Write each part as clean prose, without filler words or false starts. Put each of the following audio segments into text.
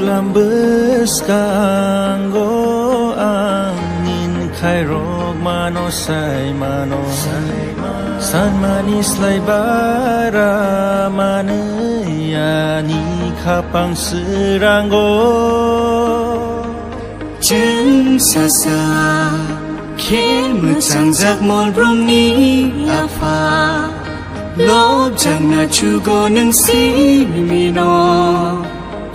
lambes kanggo angin khairok mano sai mano san manis lai bara manayani kapang seranggo Jeng sasa ke mencanjak mol brumni apa Lob jangan cugo neng si mino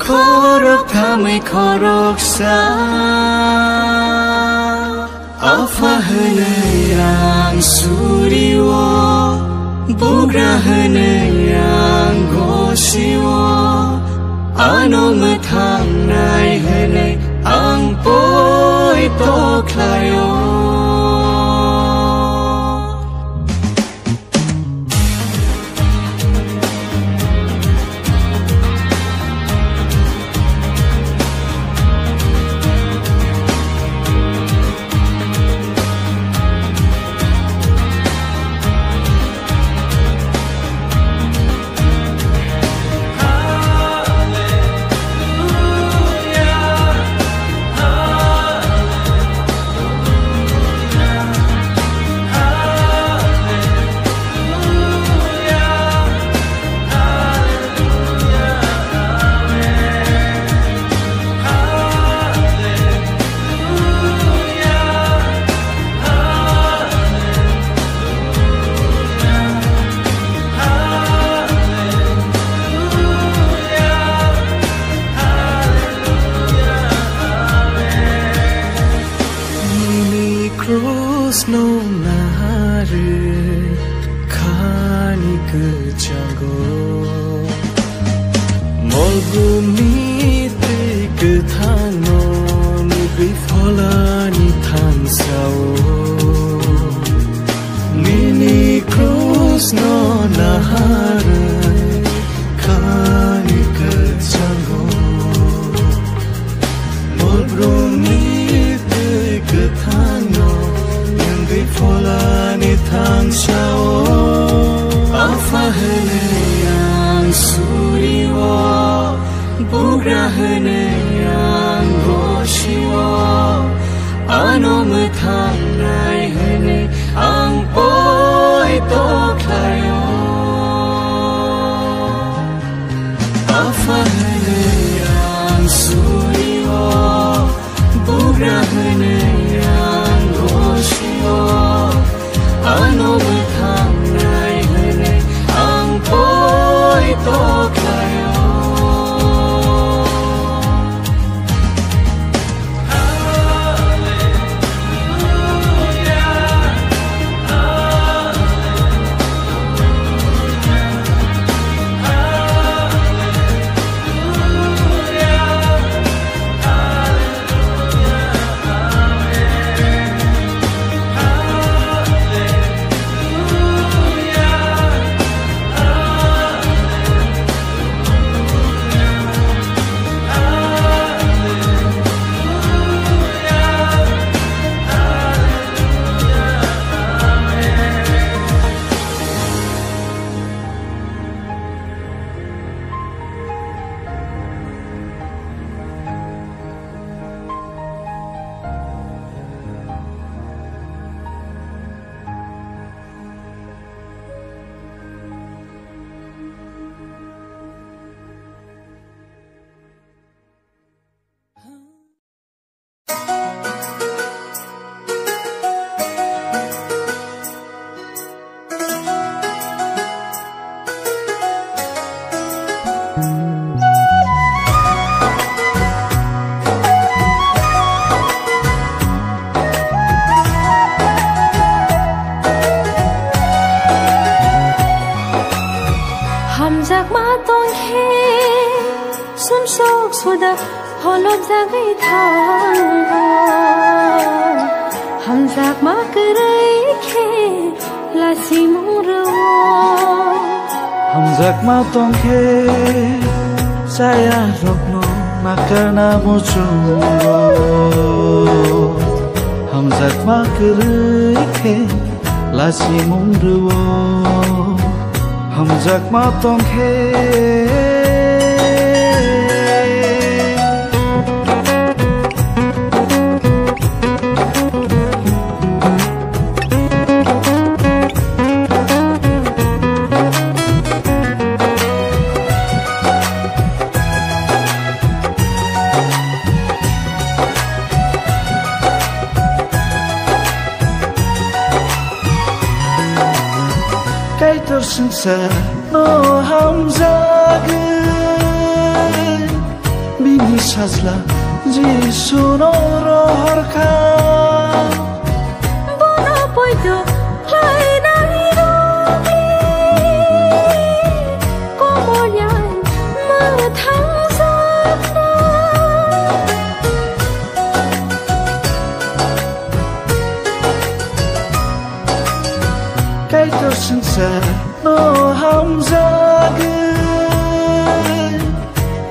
Korok tamai korok sa Apa henayang suriwo Bugra henayang gosiwo Ano metang nai henay ang poi toklayo no nahare khani ke jango molgumi te ke thano ni bifola ni thansao mini cross no nahare khani ke jango molgumi te ke thano Fola ni thang sao Apa henayang suriwo Bugra henayang gosiwo Ano metang nai henay ang poi toklayo Apa henayang suriwo Bugra henayang gosiwo Ano metang nai henay ang poi toklayo Hamzak matong he sun sok soda holop jagai thanga Hamzak makrai khe lasi muro Hamzak matong he saya rokno makarna muchungo Hamzak makrai khe lasi muro Hamzak matong he no hamzagın Bini sazla Jisuno rohorka Bono poido Lai nai robi Komolyan Mathang zakna Kaito sangsar no hamzagın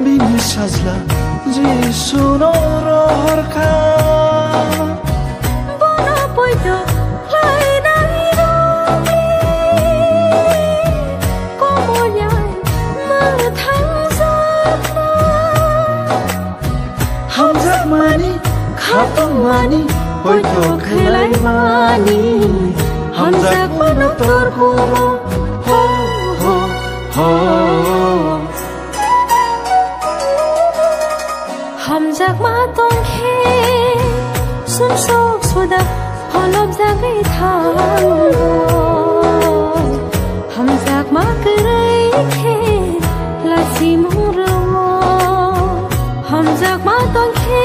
Bini sazla Jisuno rohorka Bono poido Lai nai robi Komolyan Mathang zakna Hamzak mani Khatong mani Hoito khelai mani Hamzak mano tor kumo Ho ho ho Hamzak ma tong khe Sun sok soda Holop zagai thang Hamzak ma karai khe Lasi murawo Hamzak ma tong khe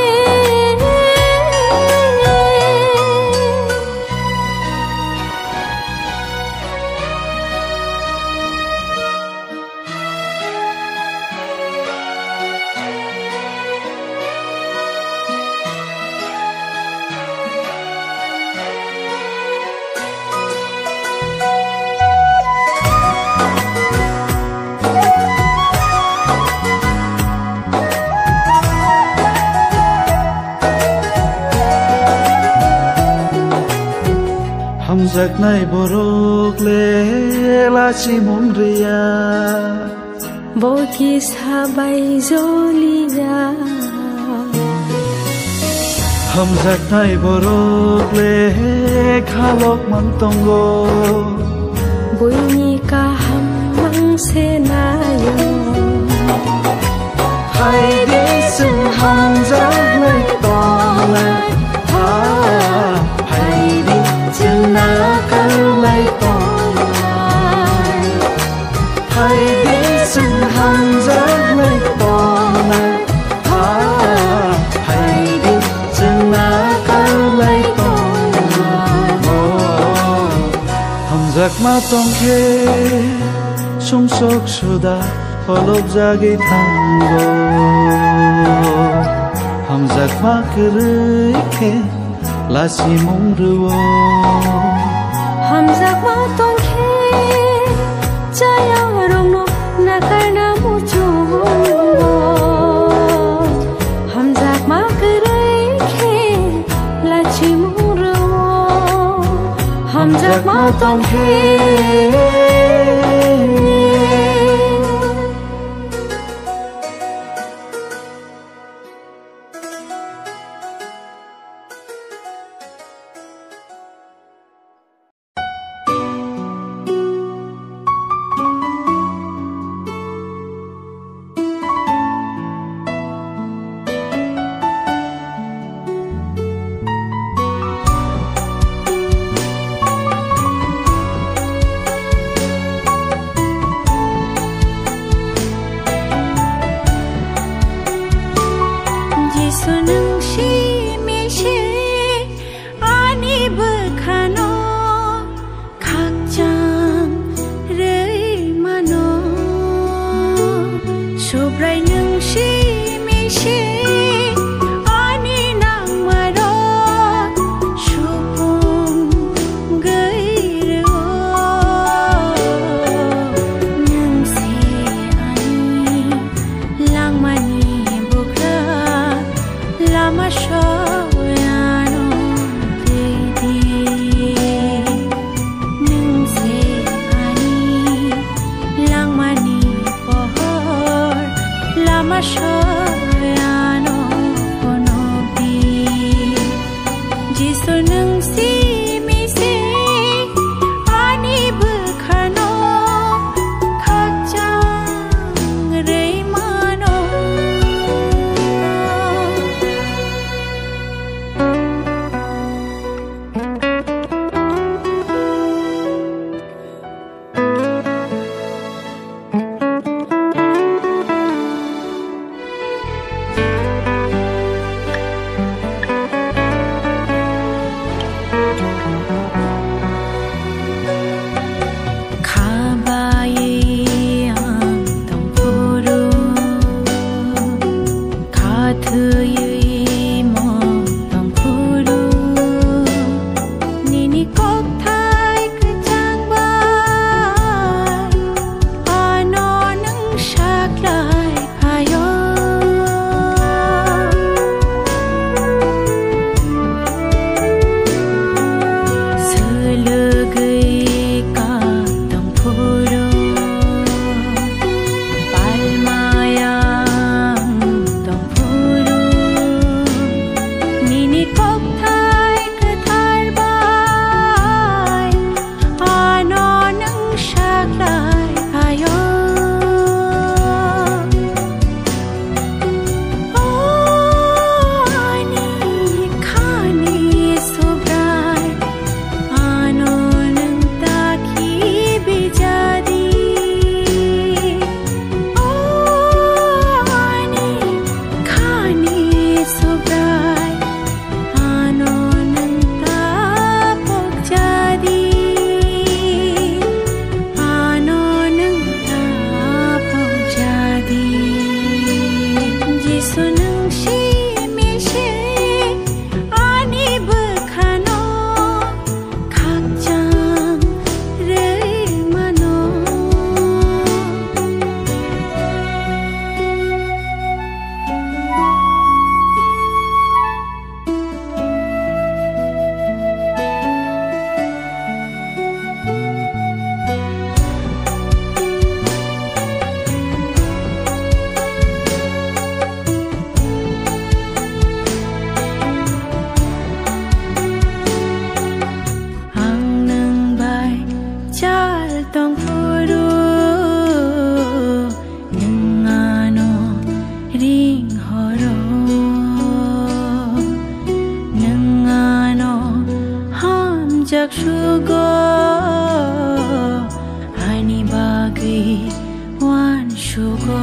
Hamzak nai borok le Lasi mumriya Boki sabai zoliya Hamzak nai borok le Khalok mantongo Boini ka hamang senayo Hai di sing Hamzak nai tong le Hai di sing nakal nai tong Hai di sing Hamzak nai tong le Hai di sing nakal nai tong Hamzak ma tong khe Sum sok suda Holop zagi tango Hamzak ma kerui khe Lasi mungruwo Hamzak ma tong khe Chaya rong no nakarna muchungo Hamzak ma karai khe Lachi murawo Hamzak ma tong khe sugo ani bagi wan sugo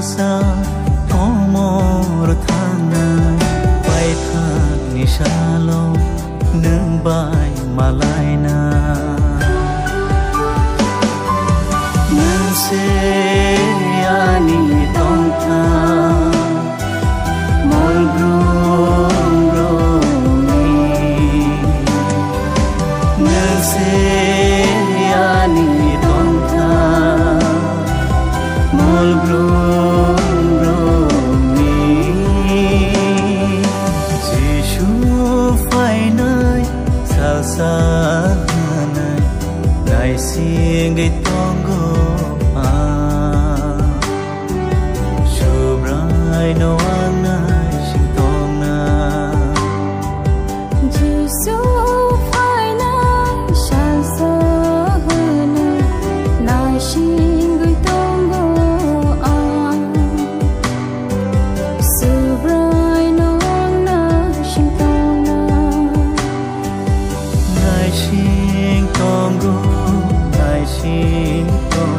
sa omor thangai pai thang ni salo nương bai malai na nương se ani tong tha mol grom ni nương se ani tong tha mol grom ni Giêsu phải nơi xa xa này ngài xin gây tông go à chụp rai no anh này xin tông na Giêsu phải nơi xa xa này ngài xin gây tông go à chụp rai no anh này xin tông na ngài xin tông go ngài xin tông